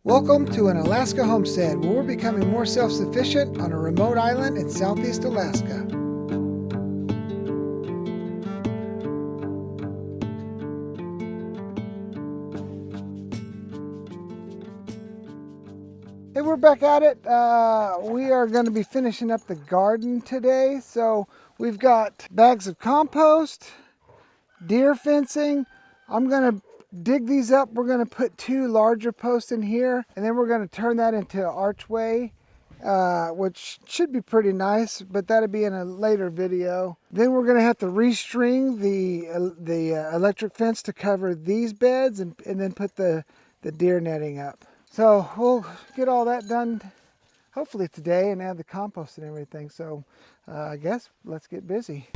Welcome to An Alaska Homestead, where we're becoming more self-sufficient on a remote island in southeast Alaska. Hey, we're back at it. We are going to be finishing up the garden today. So we've got bags of compost, deer fencing. I'm going to dig these up. We're going to put 2 larger posts in here, and then we're going to turn that into an archway, which should be pretty nice, but that'll be in a later video. Then we're going to have to restring the electric fence to cover these beds, and then put the deer netting up. So we'll get all that done hopefully today and add the compost and everything. So I guess let's get busy.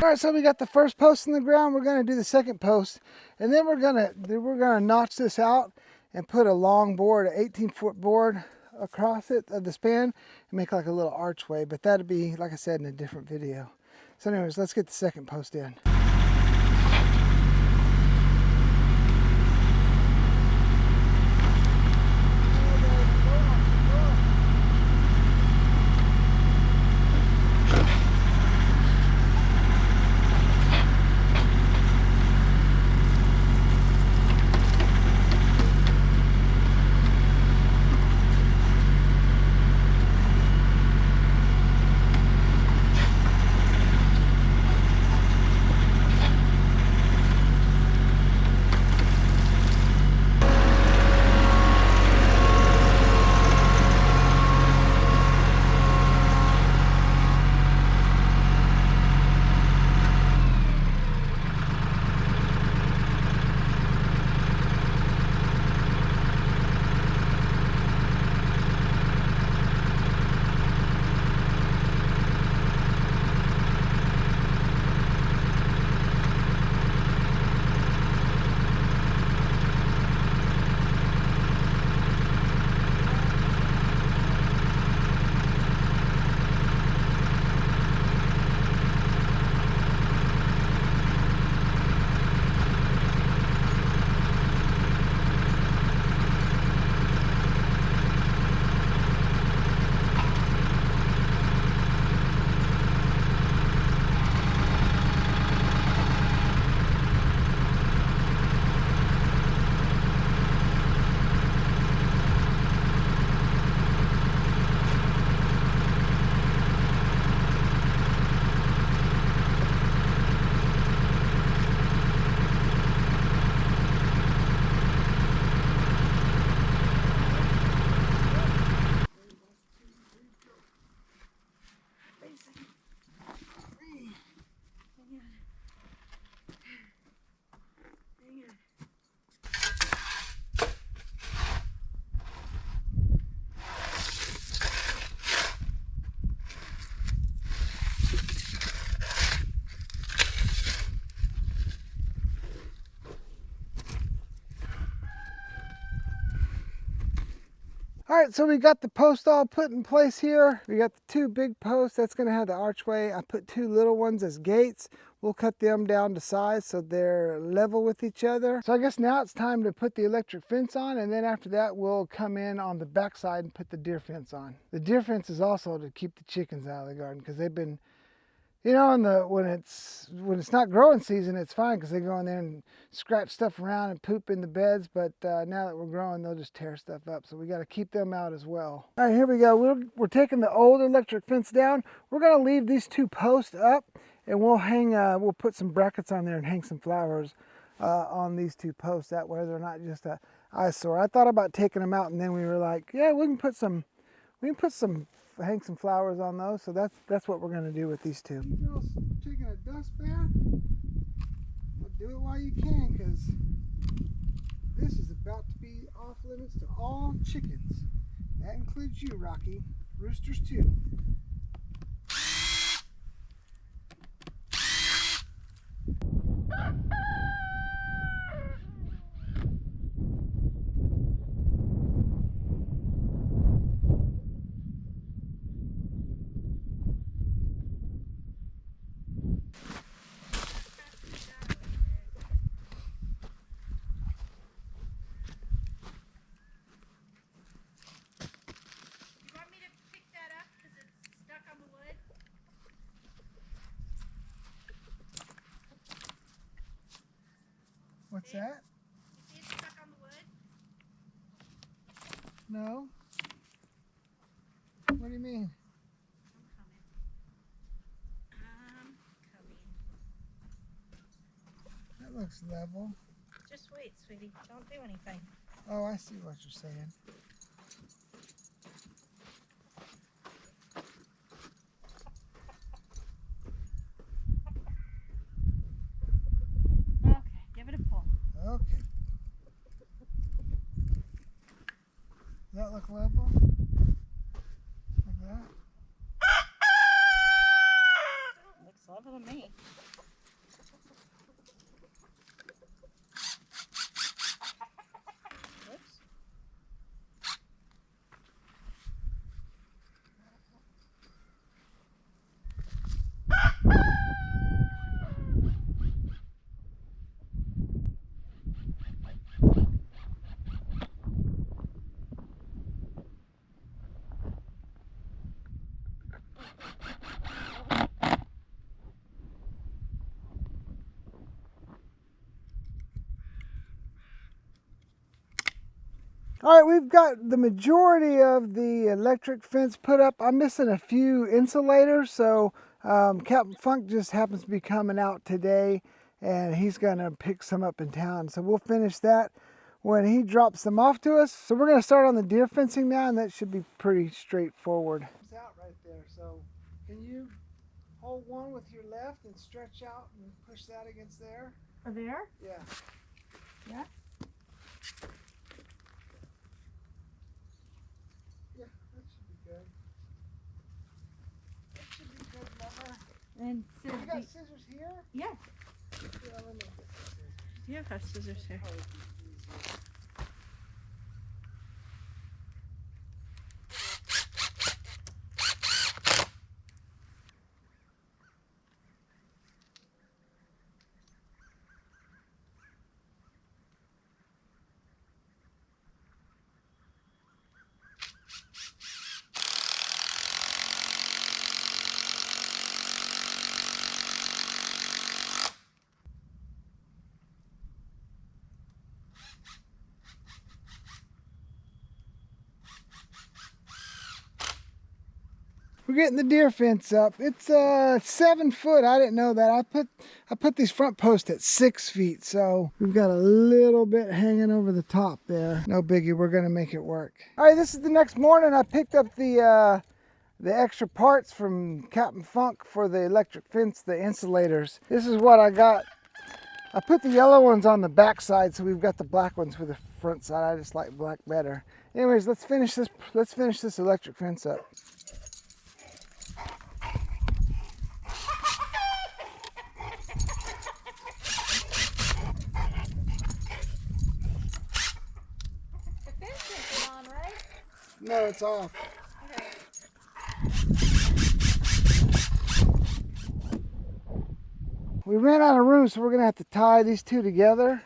All right, so we got the first post in the ground. We're going to do the second post, and then we're gonna notch this out and put a long board, an 18-foot board across it of the span, and make like a little archway. But that'll be, like I said, in a different video. So anyways, let's get the second post in. All right, so we got the post all put in place here. We got the two big posts. That's gonna have the archway. I put two little ones as gates. We'll cut them down to size so they're level with each other. So I guess now it's time to put the electric fence on, and then after that we'll come in on the back side and put the deer fence on. The deer fence is also to keep the chickens out of the garden because they've been, you know, when it's not growing season, it's fine because they go in there and scratch stuff around and poop in the beds. But now that we're growing, they'll just tear stuff up. So we got to keep them out as well. All right, here we go. We're taking the old electric fence down. We're going to leave these two posts up, and we'll put some brackets on there and hang some flowers on these two posts. That way they're not just a eyesore. I thought about taking them out, and then we were like, yeah, we can hang some flowers on those. So that's what we're going to do with these two. You girls taking a dust bath? Well, do it while you can, because this is about to be off limits to all chickens. That includes you, Rocky. Roosters too. What's that? You see it stuck on the wood? No. What do you mean? I'm coming. That looks level. Just wait, sweetie. Don't do anything. Oh, I see what you're saying. Okay, give it a pull. Okay. Does that look level? Like that? Looks level to me. Whoops. All right, we've got the majority of the electric fence put up. I'm missing a few insulators, so Captain Funk just happens to be coming out today, and he's gonna pick some up in town. So we'll finish that when he drops them off to us. So we're gonna start on the deer fencing now, and that should be pretty straightforward. It's out right there, so can you hold one with your left and stretch out and push that against there? There? Yeah. Yeah. Yeah, that should be good. That should be good, Mama. And You got scissors here? yeah, Yeah, let me get the scissors. you have scissors here. Probably be easier. We're getting the deer fence up. It's 7 foot. I didn't know that. I put these front posts at 6 feet, so we've got a little bit hanging over the top there. No biggie. We're gonna make it work. All right, this is the next morning. I picked up the extra parts from Captain Funk for the electric fence, the insulators. This is what I got. I put the yellow ones on the back side, so we've got the black ones for the front side. I just like black better. Anyways, let's finish this electric fence up. No, it's off. We ran out of room, so we're going to have to tie these two together.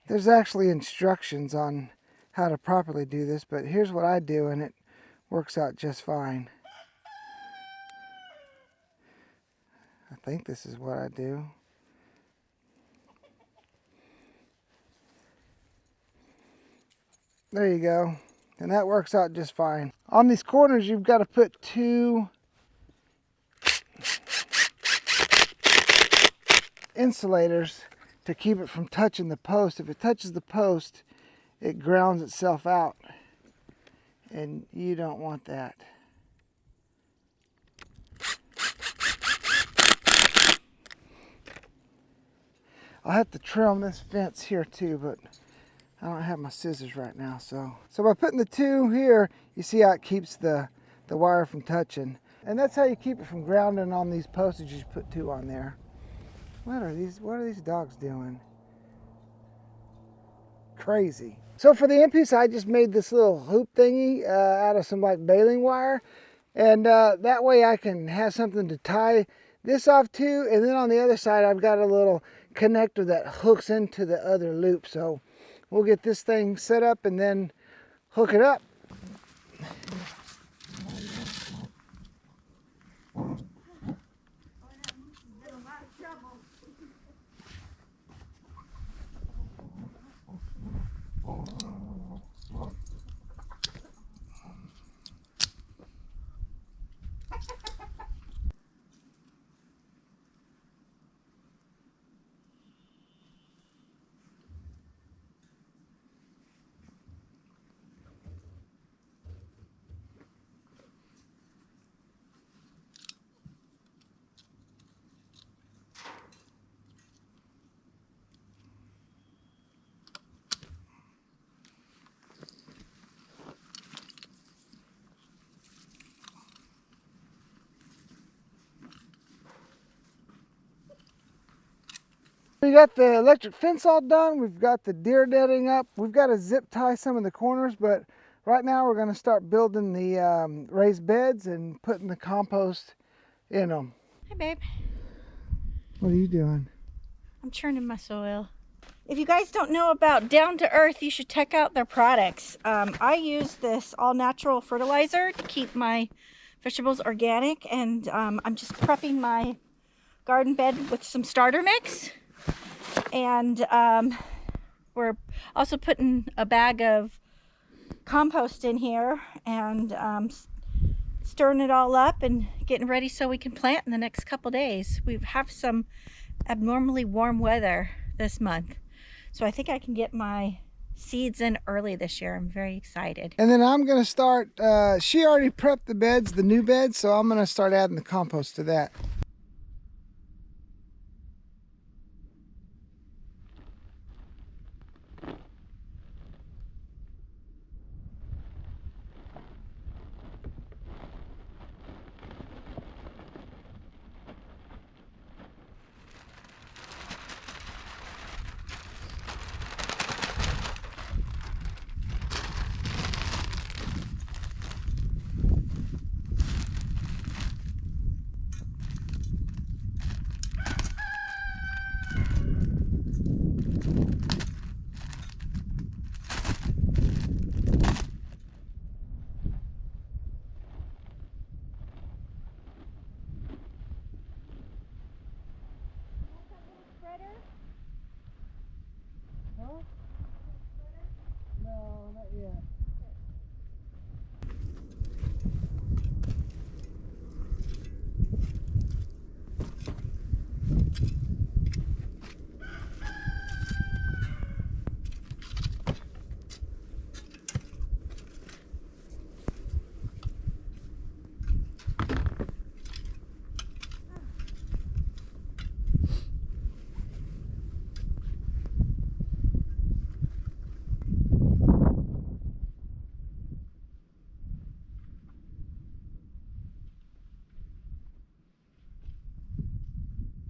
There's actually instructions on how to properly do this, but here's what I do, and it works out just fine. I think this is what I do. There you go. And that works out just fine. On these corners, you've got to put two insulators to keep it from touching the post. If it touches the post, it grounds itself out. And you don't want that. I'll have to trim this fence here too, but I don't have my scissors right now. So by putting the two here, you see how it keeps the wire from touching. And that's how you keep it from grounding on these posts. You just put two on there. What are these dogs doing? Crazy. So for the end piece, I just made this little hoop thingy out of some like baling wire. And that way I can have something to tie this off to. And then on the other side, I've got a little connector that hooks into the other loop. So we'll get this thing set up and then hook it up. We got the electric fence all done. We've got the deer netting up. We've got to zip tie some of the corners, but right now we're going to start building the raised beds and putting the compost in them. Hi, babe. What are you doing? I'm churning my soil. If you guys don't know about Down to Earth, you should check out their products. I use this all-natural fertilizer to keep my vegetables organic, and I'm just prepping my garden bed with some starter mix. And we're also putting a bag of compost in here and stirring it all up and getting ready so we can plant in the next couple days. We have some abnormally warm weather this month, so I think I can get my seeds in early this year. I'm very excited. And then I'm going to start, she already prepped the beds, the new beds, so I'm going to start adding the compost to that.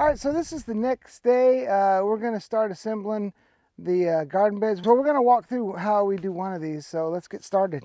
All right, so this is the next day. We're going to start assembling the garden beds, but we're going to walk through how we do one of these. So let's get started.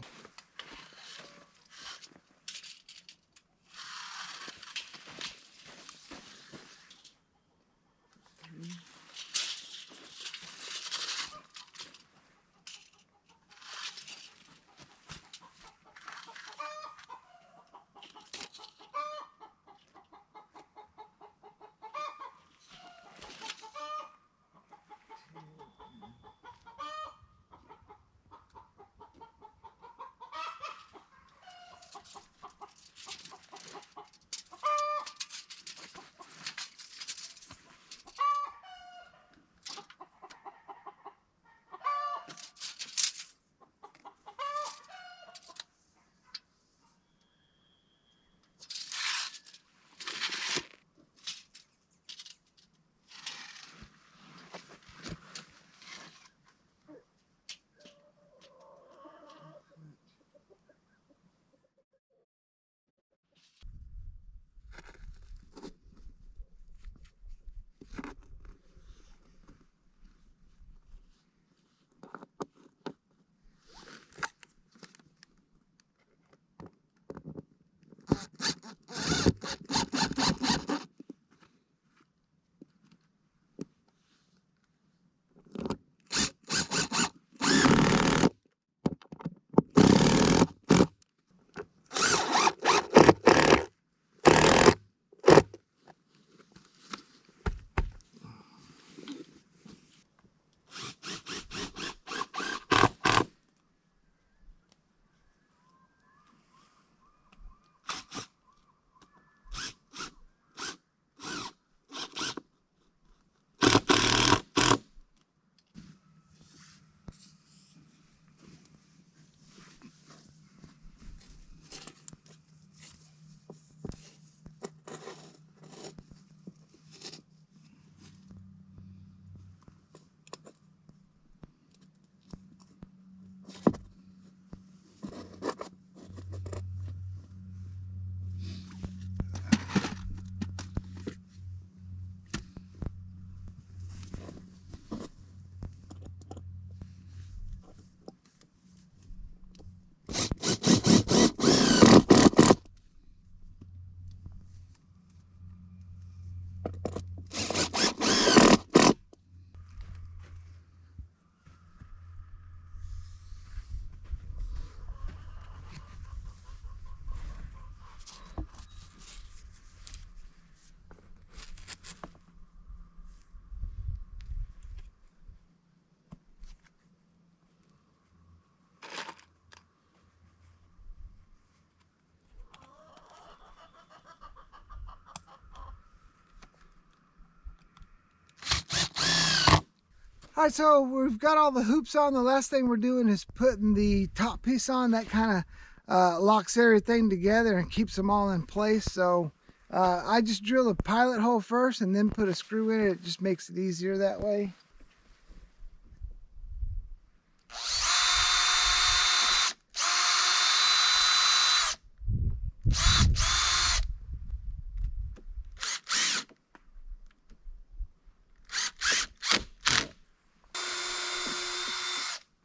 All right, so we've got all the hoops on. The last thing we're doing is putting the top piece on. That kind of locks everything together and keeps them all in place. So I just drill a pilot hole first and then put a screw in it. It just makes it easier that way.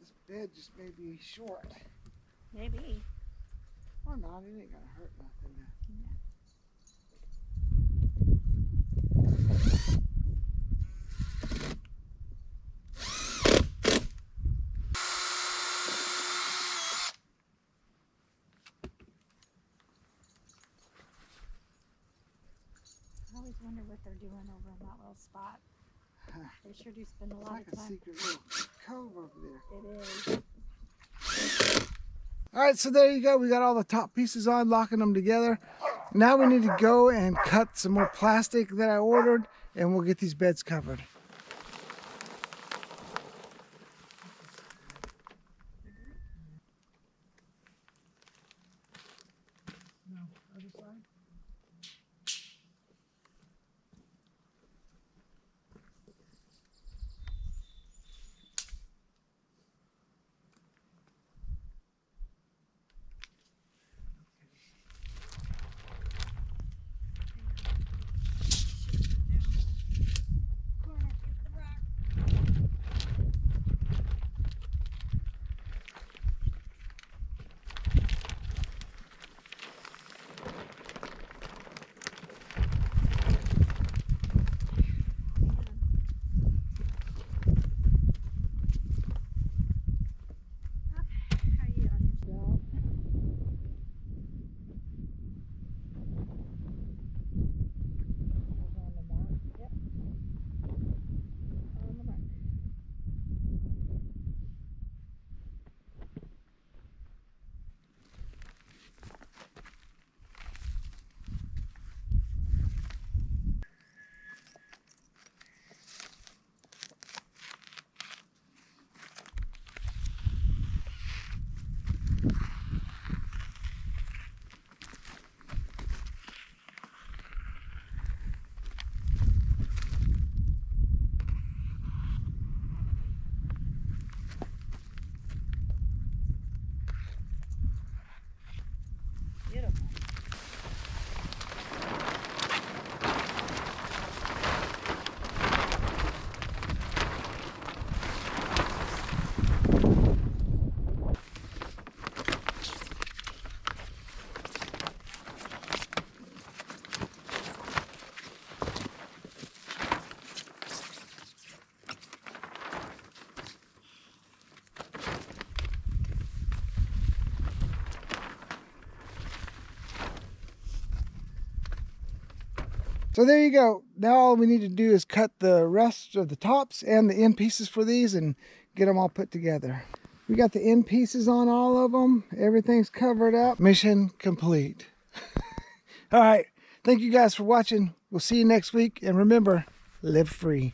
This bed just may be short. Maybe. Or not, it ain't gonna hurt nothing. I always wonder what they're doing over in that little spot. They sure do spend a lot It's like of a time. secret little cove over there. It is. All right, so there you go. We got all the top pieces on, locking them together. Now we need to go and cut some more plastic that I ordered, and we'll get these beds covered. No, other side. So there you go. Now all we need to do is cut the rest of the tops and the end pieces for these and get them all put together. We got the end pieces on all of them. Everything's covered up. Mission complete. All right. Thank you guys for watching. We'll see you next week. And remember, live free.